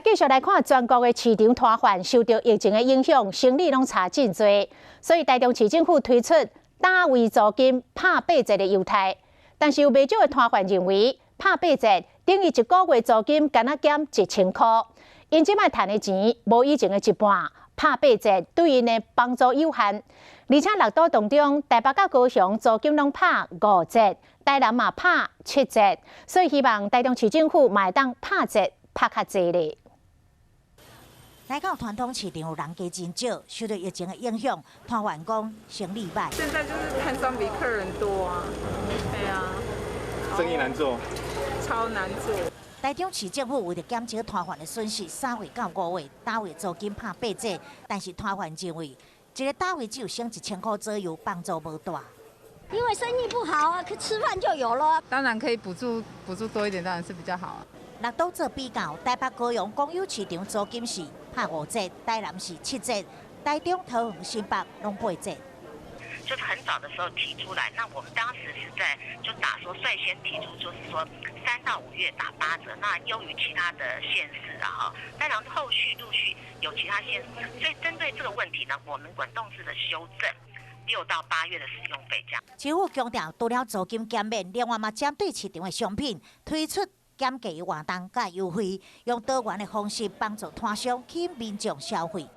继续来看全国的市场摊贩受到疫情的影响，生意拢差真多，所以台中市政府推出单位租金拍8折的优待。但是有不少的摊贩认为，拍8折等于一个月租金敢若减1000块，因即摆赚的钱无以前的一半，拍8折对因的帮助有限。而且6都当中，台北甲高雄租金拢拍5折，台南嘛拍7折，所以希望台中市政府嘛会当拍折拍较济咧。来到传统市场，人加真少，受到疫情的影响，摊贩讲生意歹。现在就是摊商比客人多啊，对啊，生意难做，超难做。台中市政府为了减少摊贩的损失，3月到5月单位租金拍8折，但是摊贩认为一个单位只有省1000块左右，帮助无大。因为生意不好啊，吃饭就有了。当然可以补助多一点，当然是比较好啊。6都做比较，台北、高雄公有市场租金是拍5折，台南是7折，台中、桃园、新北拢8折。就是很早的时候提出来，那我们当时是在就打说率先提出，就是说3到5月打8折，那优于其他的县市啊哈。当然后续陆续有其他县市，所以针对这个问题呢，我们滚动式的修正6到8月的使用费这样。政府强调，除了租金减免，另外嘛针对市场的商品推出减价活动甲优惠，用多元的方式帮助摊商吸引民众消费。